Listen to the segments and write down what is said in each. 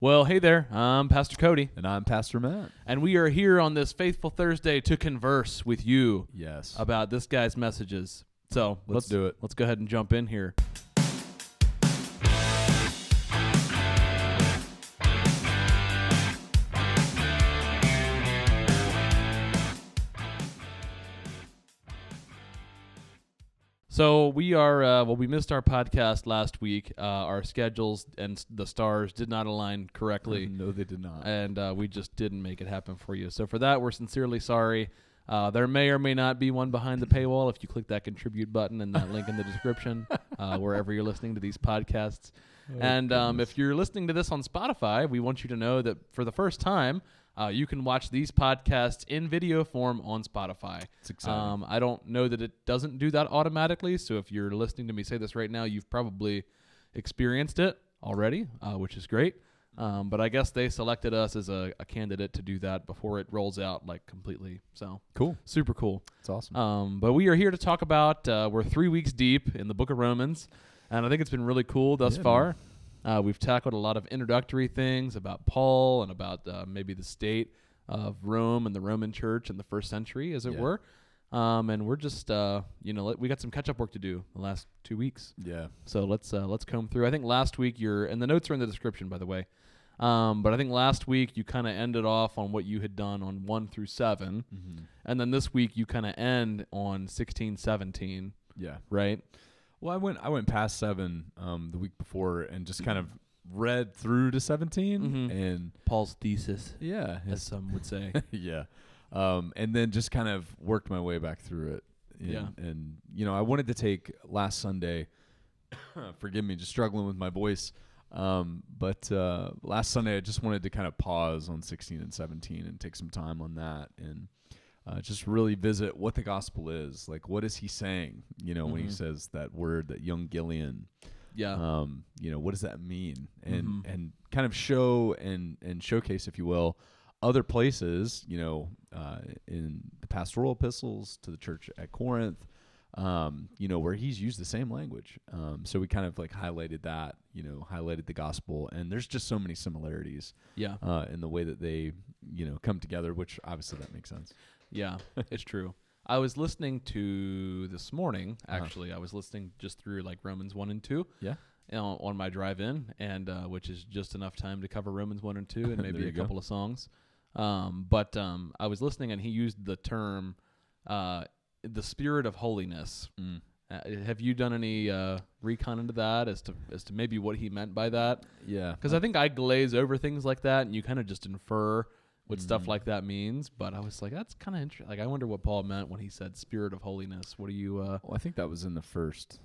Well, hey there, I'm Pastor Cody, And I'm Pastor Matt. and we are here on this Faithful Thursday to converse with you Yes. about this guy's messages. So Let's do it. Let's go ahead and jump in here. So we are, we missed our podcast last week. Our schedules and the stars did not align correctly. No, they did not. And we just didn't make it happen for you. So for that, we're sincerely sorry. There may or may not be one behind the paywall if you click that contribute button and that link in the description, wherever you're listening to these podcasts. If you're listening to this on Spotify, we want you to know that for the first time, you can watch these podcasts in video form on Spotify. It's exciting. I don't know that it doesn't do that automatically. So if you're listening to me say this right now, you've probably experienced it already, which is great. But I guess they selected us as a candidate to do that before it rolls out like completely. So Cool. super cool. It's awesome. But we are here to talk about, we're 3 weeks deep in the book of Romans, and I think it's been really cool thus far. We've tackled a lot of introductory things about Paul and about maybe the state of Rome and the Roman church in the first century, as it were. And we're just, we got some catch-up work to do the last 2 weeks. Yeah. So let's comb through. I think last week and the notes are in the description, by the way. But I think last week you kind of ended off on what you had done on 1 through 7. Mm-hmm. And then this week you kind of end on 16, 17. Yeah. Right? Well, I went past 7 the week before and just kind of read through to 17 and Paul's thesis, yeah, as some would say. yeah. And then just kind of worked my way back through it. And I wanted to take last Sunday, forgive me, just struggling with my voice. But last Sunday I just wanted to kind of pause on 16 and 17 and take some time on that and just really visit what the gospel is. Like, what is he saying, when he says that word, that young Gileon? Yeah. What does that mean? And kind of show and showcase, if you will, other places, in the pastoral epistles to the church at Corinth, where he's used the same language. So we kind of like highlighted that, highlighted the gospel, and there's just so many similarities in the way that they, come together, which obviously that makes sense. Yeah, it's true. I was listening to this morning, actually. I was listening just through like Romans 1 and 2. Yeah. On my drive-in, and which is just enough time to cover Romans 1 and 2 and maybe a couple of songs. But I was listening, and he used the term the spirit of holiness. Have you done any recon into that as to maybe what he meant by that? Yeah. Because I think I glaze over things like that, and you kind of just infer what stuff like that means. But I was like, that's kind of interesting. Like, I wonder what Paul meant when he said spirit of holiness. What do you... Well, I think that was in the first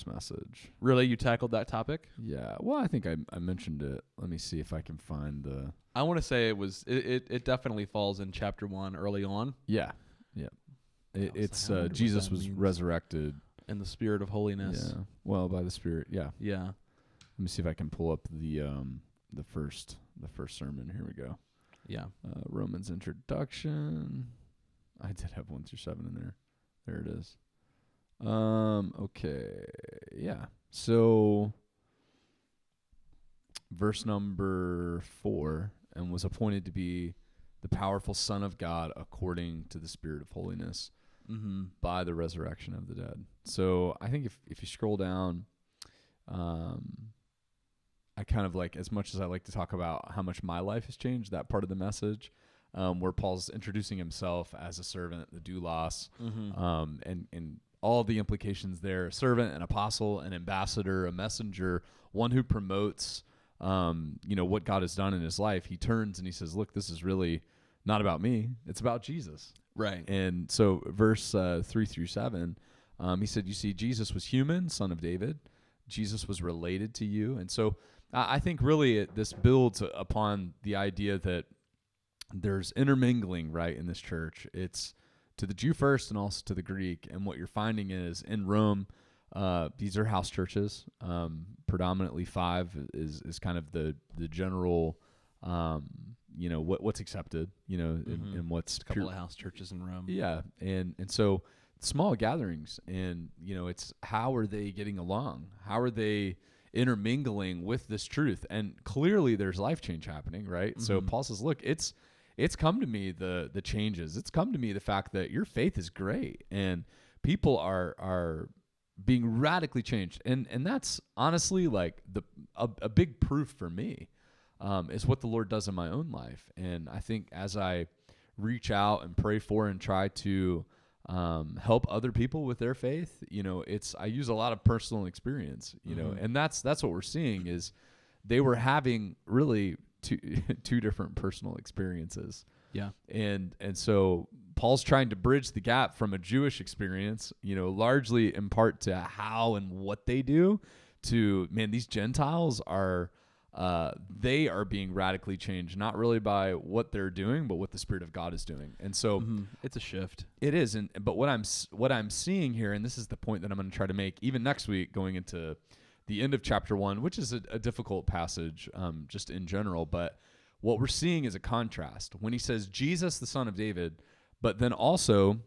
message. Really? You tackled that topic? Yeah. Well, I think I mentioned it. Let me see if I can find the... I want to say it definitely falls in chapter 1 early on. Yeah. Yeah. It's like, Jesus was means. Resurrected. In the spirit of holiness. Yeah. Well, by the Spirit. Yeah. Yeah. Let me see if I can pull up the first sermon. Here we go. Yeah. Romans introduction. I did have 1 through 7 in there. There it is. Okay. Yeah. So verse number 4, and was appointed to be the powerful Son of God according to the Spirit of holiness by the resurrection of the dead. So I think if you scroll down, I kind of like, as much as I like to talk about how much my life has changed, that part of the message, where Paul's introducing himself as a servant, the doulos, and all the implications there: a servant, an apostle, an ambassador, a messenger, one who promotes, what God has done in his life. He turns and he says, look, this is really not about me. It's about Jesus. Right. And so verse 3 through 7, he said, you see, Jesus was human, son of David. Jesus was related to you. And so I think really this builds upon the idea that there's intermingling, right, in this church. It's to the Jew first and also to the Greek. And what you're finding is in Rome, these are house churches. Predominantly 5 is kind of the general, what's accepted, and what's a couple of house churches in Rome. Yeah. And so small gatherings, and, it's how are they getting along? How are they intermingling with this truth. And clearly there's life change happening, right? Mm-hmm. So Paul says, look, it's come to me, the changes. It's come to me, the fact that your faith is great and people are being radically changed. And that's honestly like a big proof for me, is what the Lord does in my own life. And I think as I reach out and pray for and try to help other people with their faith, I use a lot of personal experience, and that's what we're seeing is they were having really two different personal experiences. Yeah. And so Paul's trying to bridge the gap from a Jewish experience, largely in part to how and what they do, to, man, these Gentiles are they are being radically changed, not really by what they're doing, but what the Spirit of God is doing. And so it's a shift. It is. But what I'm seeing here, and this is the point that I'm going to try to make even next week, going into the end of chapter 1, which is a difficult passage, just in general. But what we're seeing is a contrast when he says Jesus, the Son of David, but then also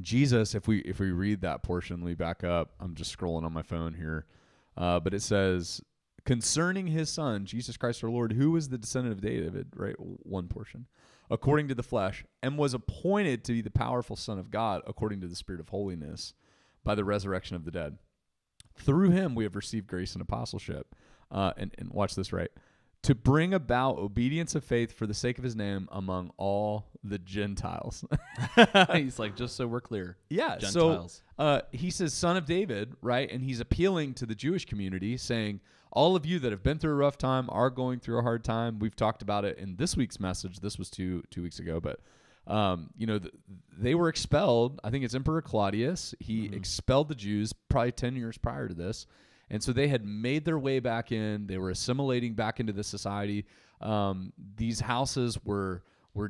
Jesus. If we read that portion, let me back up. I'm just scrolling on my phone here, but it says, concerning his son, Jesus Christ our Lord, who was the descendant of David, right? One portion, according to the flesh, and was appointed to be the powerful Son of God, according to the Spirit of holiness, by the resurrection of the dead. Through him we have received grace and apostleship. And watch this, right? To bring about obedience of faith for the sake of his name among all the Gentiles. He's like, just so we're clear. Yeah. Gentiles. So he says, Son of David, right? And he's appealing to the Jewish community, saying, all of you that have been through a rough time, are going through a hard time. We've talked about it in this week's message. This was two weeks ago, but they were expelled. I think it's Emperor Claudius. He expelled the Jews probably 10 years prior to this. And so they had made their way back in. They were assimilating back into the society. These houses were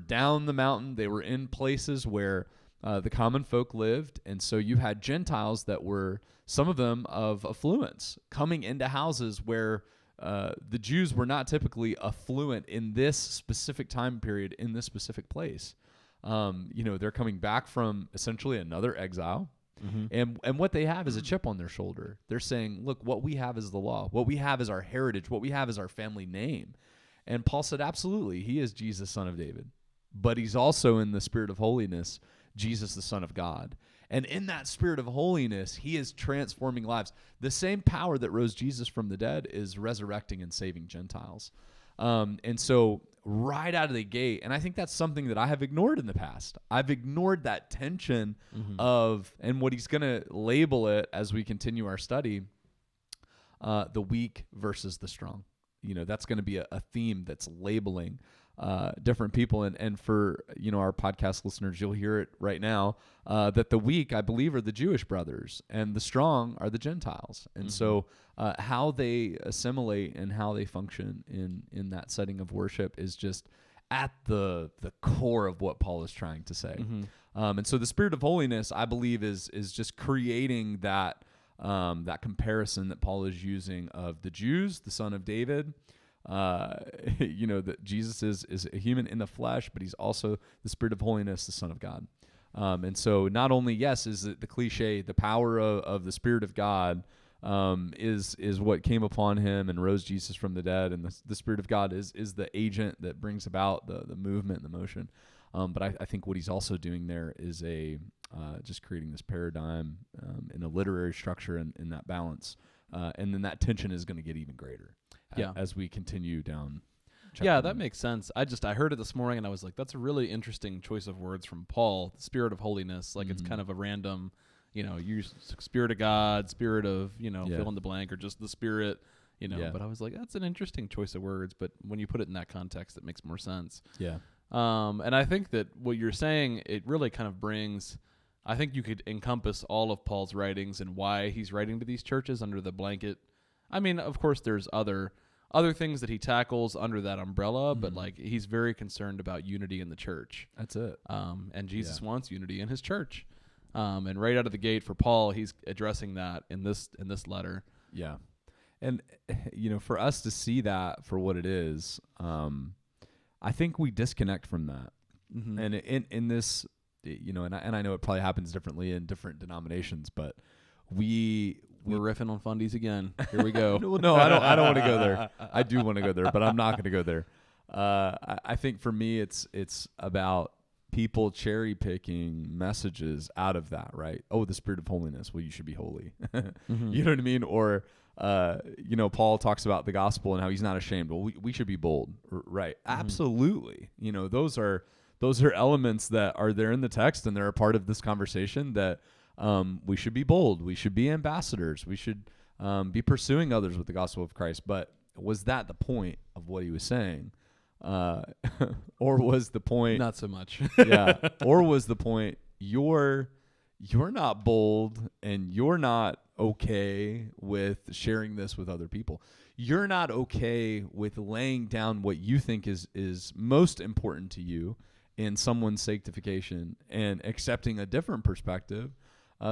down the mountain. They were in places where the common folk lived. And so you had Gentiles that were, some of them of affluence, coming into houses where the Jews were not typically affluent in this specific time period, in this specific place. They're coming back from essentially another exile. And what they have is a chip on their shoulder. They're saying, look, what we have is the law. What we have is our heritage. What we have is our family name. And Paul said, absolutely, he is Jesus, Son of David. But he's also, in the Spirit of holiness, Jesus, the Son of God. And in that Spirit of holiness, he is transforming lives. The same power that rose Jesus from the dead is resurrecting and saving Gentiles. And so right out of the gate, and I think that's something that I have ignored in the past. I've ignored that tension of, and what he's going to label it as we continue our study, the weak versus the strong. That's going to be a theme that's labeling different people. And for, our podcast listeners, you'll hear it right now, that the weak, I believe, are the Jewish brothers and the strong are the Gentiles. And so how they assimilate and how they function in that setting of worship is just at the core of what Paul is trying to say. And so the Spirit of holiness, I believe, is just creating that comparison that Paul is using of the Jews, the son of David, that Jesus is a human in the flesh, but he's also the Spirit of holiness, the Son of God. And so not only, yes, is it the cliche, the power of the Spirit of God is what came upon him and rose Jesus from the dead, and the Spirit of God is the agent that brings about the movement and the motion. But I think what he's also doing there is just creating this paradigm in a literary structure and in that balance. And then that tension is going to get even greater as we continue down. Yeah, that makes sense. I heard it this morning and I was like, that's a really interesting choice of words from Paul, the Spirit of holiness. Like it's kind of a random, use Spirit of God, Spirit of, fill in the blank, or just the Spirit, but I was like, that's an interesting choice of words. But when you put it in that context, it makes more sense. Yeah. And I think that what you're saying, it really kind of brings, I think you could encompass all of Paul's writings and why he's writing to these churches under the blanket. I mean, of course, there's other things that he tackles under that umbrella, but like he's very concerned about unity in the church. That's it. And Jesus wants unity in his church. And right out of the gate for Paul, he's addressing that in this letter. Yeah. And for us to see that for what it is, I think we disconnect from that. And in this, and I know it probably happens differently in different denominations, but we We're riffing on fundies again. Here we go. No, I don't want to go there. I do want to go there, but I'm not going to go there. I think for me, it's about people cherry picking messages out of that, right? Oh, the spirit of holiness. Well, you should be holy. You know what I mean? Or, Paul talks about the gospel and how he's not ashamed. Well, we should be bold, right? Absolutely. Those are elements that are there in the text, and they're a part of this conversation that we should be bold. We should be ambassadors. We should be pursuing others with the gospel of Christ. But was that the point of what he was saying? Or was the point not so much? Yeah. Or was the point you're not bold and you're not okay with sharing this with other people. You're not okay with laying down what you think is most important to you in someone's sanctification and accepting a different perspective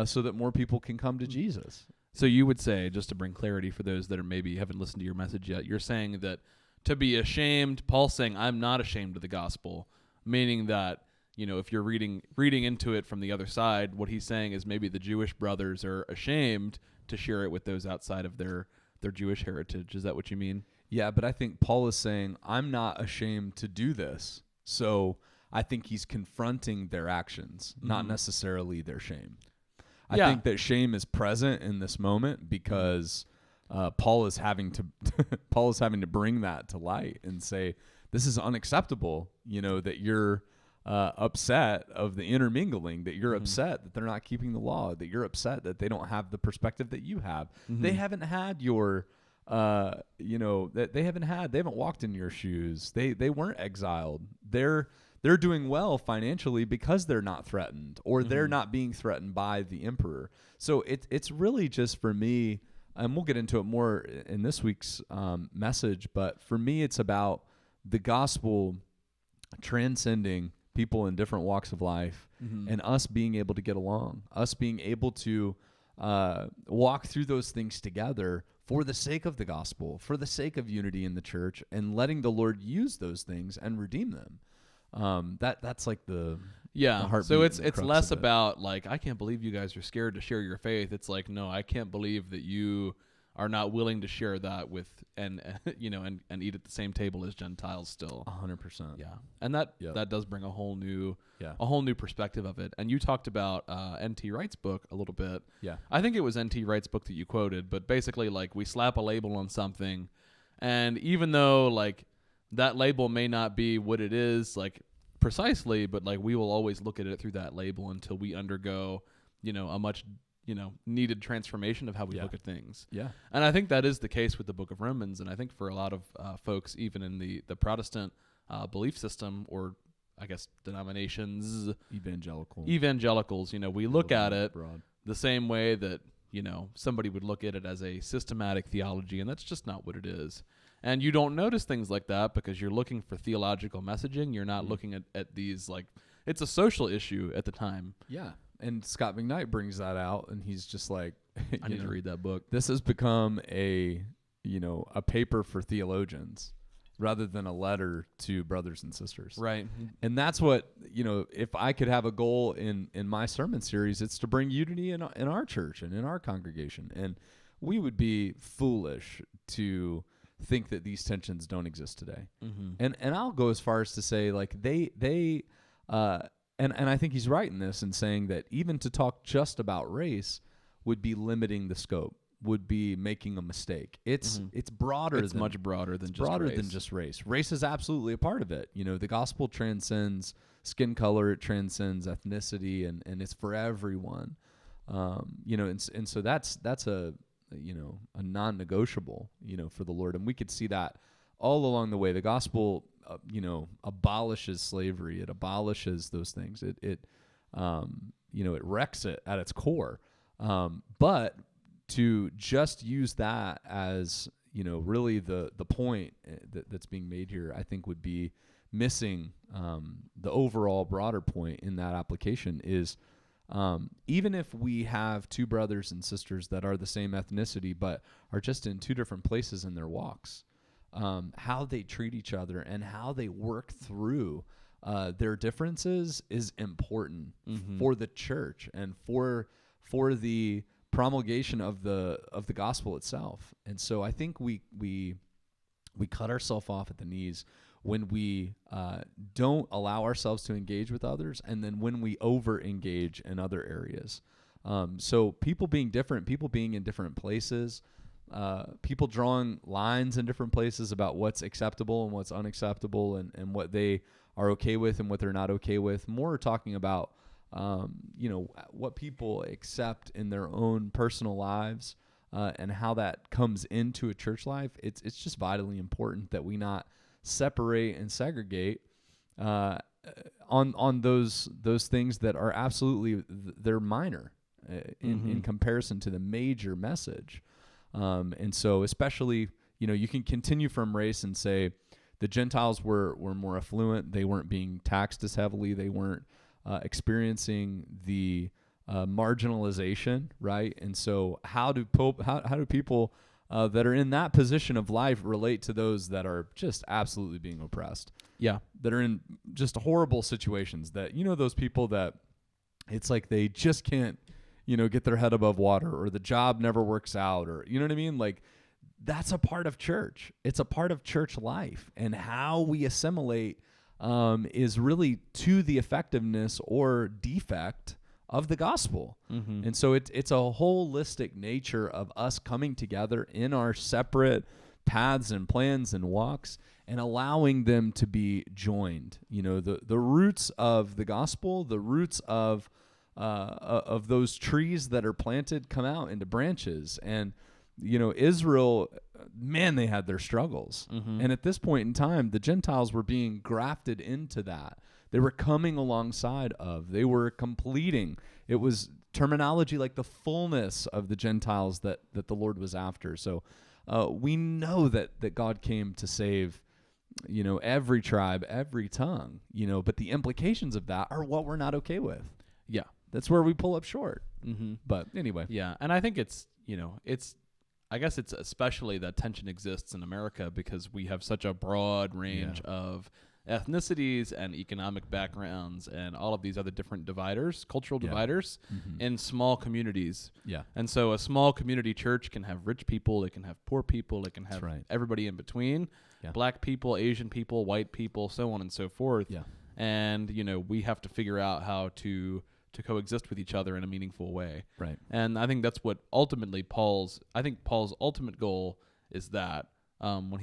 so that more people can come to Jesus. So you would say, just to bring clarity for those that are maybe haven't listened to your message yet, you're saying that to be ashamed, Paul's saying, I'm not ashamed of the gospel, meaning that, if you're reading into it from the other side, what he's saying is maybe the Jewish brothers are ashamed to share it with those outside of their Jewish heritage. Is that what you mean? Yeah, but I think Paul is saying, I'm not ashamed to do this. So I think he's confronting their actions, not necessarily their shame. I think that shame is present in this moment because Paul is having to bring that to light and say, this is unacceptable, that you're upset of the intermingling, that you're upset that they're not keeping the law, that you're upset that they don't have the perspective that you have. They haven't had your, that they haven't walked in your shoes. They weren't exiled. They're doing well financially because they're not threatened, or they're not being threatened by the emperor. So it's really just for me, and we'll get into it more in this week's message, but for me, it's about the gospel transcending people in different walks of life and us being able to get along, us being able to walk through those things together for the sake of the gospel, for the sake of unity in the church, and letting the Lord use those things and redeem them. That's like the heartbeat. So it's less about like, I can't believe you guys are scared to share your faith. It's like, no, I can't believe that you are not willing to share that with and eat at the same table as Gentiles still. 100%. Yeah, and that does bring a whole new perspective of it. And you talked about N.T. Wright's book a little bit. Yeah, I think it was N.T. Wright's book that you quoted, but basically like we slap a label on something, and even though like that label may not be what it is like precisely, but like we will always look at it through that label until we undergo a much needed transformation of how we look at things. Yeah. And I think that is the case with the book of Romans. And I think for a lot of folks, even in the Protestant belief system, or I guess denominations, evangelicals, we look at it the same way that, somebody would look at it as a systematic theology, and that's just not what it is. And you don't notice things like that because you're looking for theological messaging. You're not looking at these like, it's a social issue at the time. Yeah. And Scott McKnight brings that out, and he's just like, I need to read that book. This has become a paper for theologians rather than a letter to brothers and sisters. Right. And that's what, if I could have a goal in my sermon series, it's to bring unity in our church and in our congregation. And we would be foolish to think that these tensions don't exist today. And I'll go as far as to say, like, And I think he's right in this, in saying that even to talk just about race would be limiting the scope, would be making a mistake. It's broader. It's much broader than just race. Race is absolutely a part of it. The gospel transcends skin color, it transcends ethnicity, and it's for everyone. And so that's a non-negotiable, for the Lord, and we could see that all along the way. The gospel abolishes slavery. It abolishes those things. It wrecks it at its core. But to just use that as, really the point that's being made here, I think would be missing the overall broader point in that application is, even if we have two brothers and sisters that are the same ethnicity but are just in two different places in their walks, how they treat each other and how they work through their differences is important for the church and for the promulgation of the gospel itself. And so I think we cut ourselves off at the knees when we don't allow ourselves to engage with others, and then when we over-engage in other areas. So people being different, people being in different places, people drawing lines in different places about what's acceptable and what's unacceptable, and what they are okay with and what they're not okay with. More talking about, what people accept in their own personal lives, and how that comes into a church life. It's just vitally important that we not separate and segregate on those things that are absolutely they're minor in comparison to the major message. And so especially, you can continue from race and say the Gentiles were more affluent. They weren't being taxed as heavily. They weren't experiencing the marginalization, right? And so how do people that are in that position of life relate to those that are just absolutely being oppressed? Yeah. That are in just horrible situations, that, those people that it's like they just can't, get their head above water, or the job never works out, or, you know what I mean? Like, that's a part of church. It's a part of church life. And how we assimilate is really to the effectiveness or defect of the gospel. And so it's a holistic nature of us coming together in our separate paths and plans and walks, and allowing them to be joined. The roots of the gospel, the roots of those trees that are planted come out into branches. And Israel, man, they had their struggles. And at this point in time, the Gentiles were being grafted into that. They were coming alongside of. They were completing. It was terminology like the fullness of the Gentiles that the Lord was after. So we know that God came to save, every tribe, every tongue, but the implications of that are what we're not okay with. Yeah. That's where we pull up short. But anyway. Yeah. And I think I guess it's especially that tension exists in America because we have such a broad range of ethnicities and economic backgrounds and all of these other different dividers, cultural dividers in small communities. Yeah. And so a small community church can have rich people, it can have poor people, it can have everybody in between, black people, Asian people, white people, so on and so forth. Yeah. And, we have to figure out how to coexist with each other in a meaningful way. Right. And I think that's what ultimately Paul's ultimate goal is that when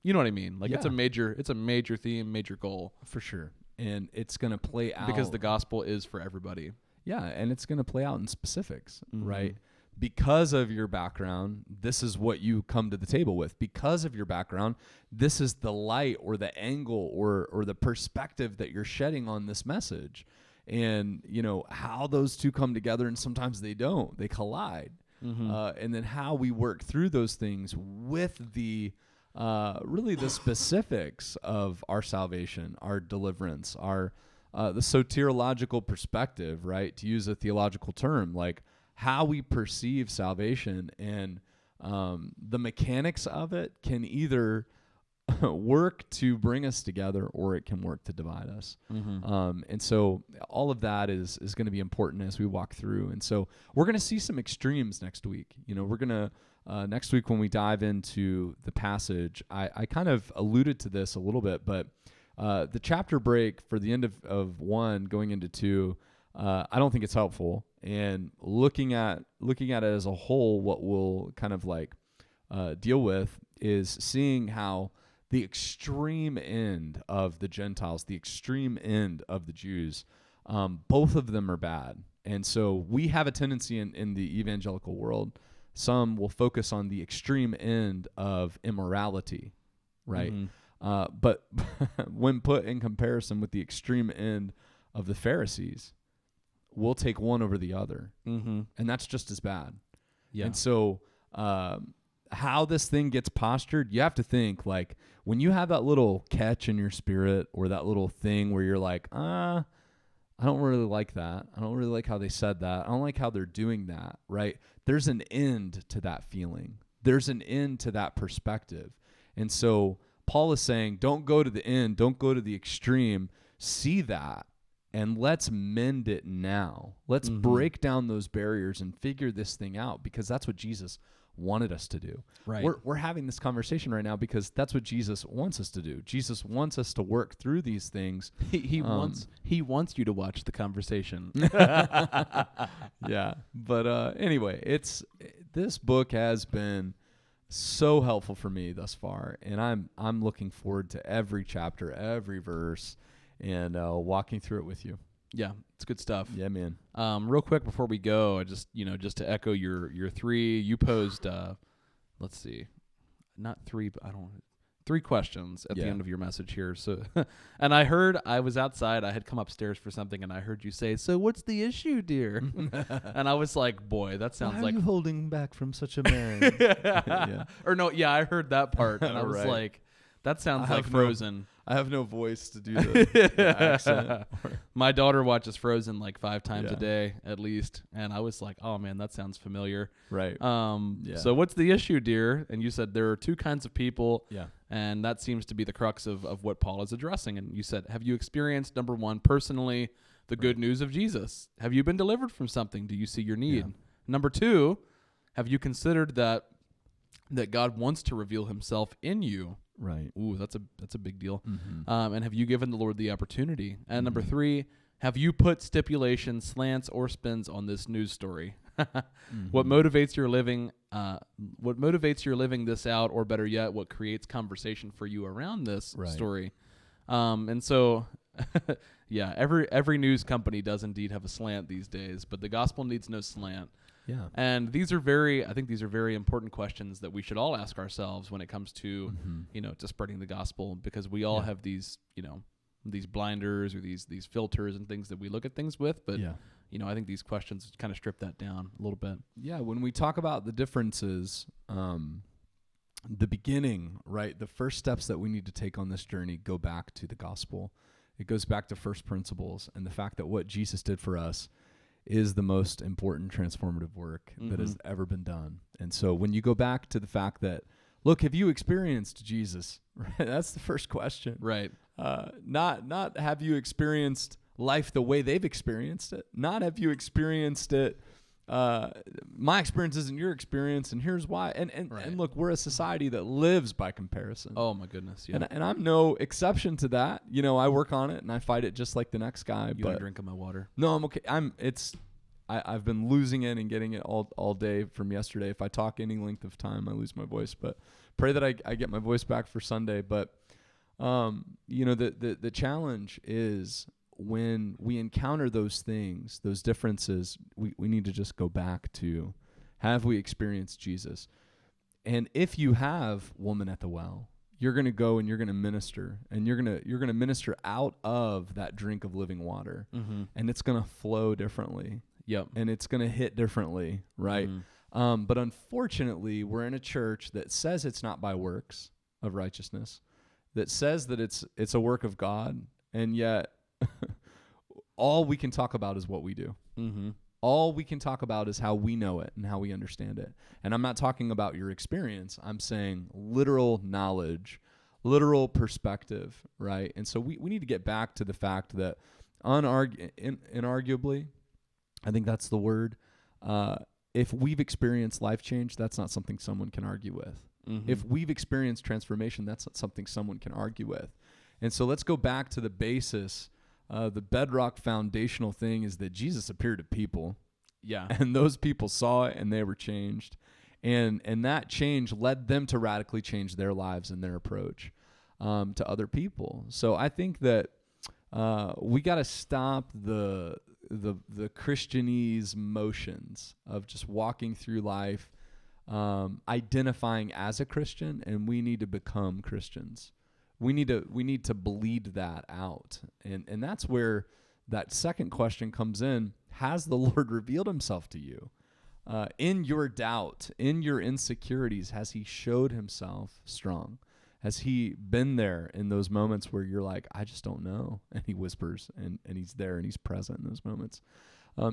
you know what I mean? Like it's a major theme, major goal. For sure. And it's going to play out. Because the gospel is for everybody. Yeah. And it's going to play out in specifics, right? Because of your background, this is what you come to the table with. Because of your background, this is the light or the angle or the perspective that you're shedding on this message. And, how those two come together, and sometimes they don't. They collide. And then how we work through those things with the really the specifics of our salvation, our deliverance, our the soteriological perspective, right? To use a theological term, like how we perceive salvation and the mechanics of it can either work to bring us together or it can work to divide us. And so all of that is going to be important as we walk through. And so we're going to see some extremes next week. We're going to, next week when we dive into the passage, I kind of alluded to this a little bit, but the chapter break for the end of 1 going into 2, I don't think it's helpful. And looking at it as a whole, what we'll kind of like deal with is seeing how the extreme end of the Gentiles, the extreme end of the Jews, both of them are bad. And so we have a tendency in the evangelical world, some will focus on the extreme end of immorality, right? But when put in comparison with the extreme end of the Pharisees, we'll take one over the other. And that's just as bad. Yeah. And so how this thing gets postured, you have to think, like, when you have that little catch in your spirit or that little thing where you're like, I don't really like that. I don't really like how they said that. I don't like how they're doing that, right? There's an end to that feeling. There's an end to that perspective. And so Paul is saying, don't go to the end. Don't go to the extreme. See that and let's mend it now. Let's break down those barriers and figure this thing out, because that's what Jesus wanted us to do. Right. We're having this conversation right now because that's what Jesus wants us to do. Jesus wants us to work through these things. He wants you to watch the conversation. Yeah. But anyway, this book has been so helpful for me thus far, and I'm looking forward to every chapter, every verse, and walking through it with you. Yeah, it's good stuff. Yeah, man. Real quick before we go, just to echo your three, you posed, let's see, not three, but three questions at the end of your message here. So, and I was outside, I had come upstairs for something, and I heard you say, "So what's the issue, dear?" And I was like, boy, that sounds Why like are you holding back from such a man. Yeah. Or no, yeah, I heard that part, and I was like, that sounds like Frozen. I have no voice to do the accent. My daughter watches Frozen like 5 times a day at least, and I was like, "Oh man, that sounds familiar." Right. So what's the issue, dear? And you said there are 2 kinds of people. Yeah. And that seems to be the crux of what Paul is addressing. And you said, have you experienced, number 1, personally, the good news of Jesus? Have you been delivered from something? Do you see your need? Yeah. Number 2, have you considered that God wants to reveal himself in you? Right. Ooh, that's a big deal. Mm-hmm. And have you given the Lord the opportunity? And number 3, have you put stipulations, slants, or spins on this news story? What motivates your living? What motivates your living this out, or better yet, what creates conversation for you around this story? And so, yeah, every news company does indeed have a slant these days, but the gospel needs no slant. Yeah. And I think these are very important questions that we should all ask ourselves when it comes to, to spreading the gospel, because we all have these, these blinders or these filters and things that we look at things with. But, I think these questions kind of strip that down a little bit. Yeah. When we talk about the differences, the beginning, right, the first steps that we need to take on this journey go back to the gospel. It goes back to first principles and the fact that what Jesus did for us is the most important transformative work that has ever been done. And so when you go back to the fact that, look, have you experienced Jesus? Right? That's the first question. Right. Not have you experienced life the way they've experienced it. Not have you experienced it. My experience isn't your experience, and here's why. And look, we're a society that lives by comparison. Oh my goodness, yeah. And I'm no exception to that. I work on it and I fight it just like the next guy. You want to drink of my water? No, I'm okay. I've been losing it and getting it all day from yesterday. If I talk any length of time, I lose my voice. But pray that I get my voice back for Sunday. But the challenge is, when we encounter those things, those differences, we need to just go back to, have we experienced Jesus? And if you have, woman at the well, you're going to go and you're going to minister, and you're going to minister out of that drink of living water, and it's going to flow differently. Yep. And it's going to hit differently, right? But unfortunately, we're in a church that says it's not by works of righteousness, that says that it's a work of God, and yet all we can talk about is what we do. All we can talk about is how we know it and how we understand it. And I'm not talking about your experience. I'm saying literal knowledge, literal perspective, right? And so we need to get back to the fact that inarguably, I think that's the word, if we've experienced life change, that's not something someone can argue with. If we've experienced transformation, that's not something someone can argue with. And so let's go back to the basis. The bedrock foundational thing is that Jesus appeared to people. Yeah. And those people saw it and they were changed. And that change led them to radically change their lives and their approach to other people. So I think that we got to stop the Christianese motions of just walking through life, identifying as a Christian, and we need to become Christians. We need to bleed that out. And that's where that second question comes in. Has the Lord revealed himself to you? In your doubt, in your insecurities, has he showed himself strong? Has he been there in those moments where you're like, I just don't know? And he whispers, and he's there, and he's present in those moments.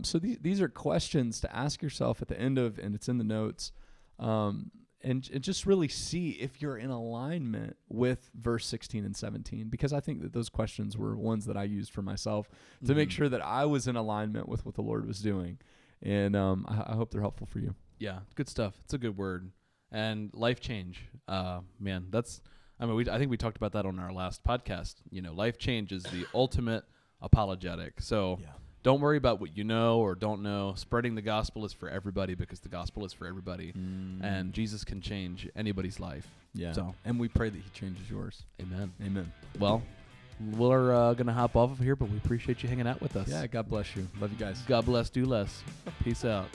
So these are questions to ask yourself at the end of, and it's in the notes. And and just really see if you're in alignment with verse 16 and 17, because I think that those questions were ones that I used for myself to make sure that I was in alignment with what the Lord was doing. And I hope they're helpful for you. Yeah, good stuff. It's a good word. And life change. Man, I think we talked about that on our last podcast. Life change is the ultimate apologetic. So don't worry about what you know or don't know. Spreading the gospel is for everybody, because the gospel is for everybody. And Jesus can change anybody's life. Yeah. So, and we pray that he changes yours. Amen. Amen. Well, we're going to hop off of here, but we appreciate you hanging out with us. Yeah, God bless you. Love you guys. God bless, do less. Peace out.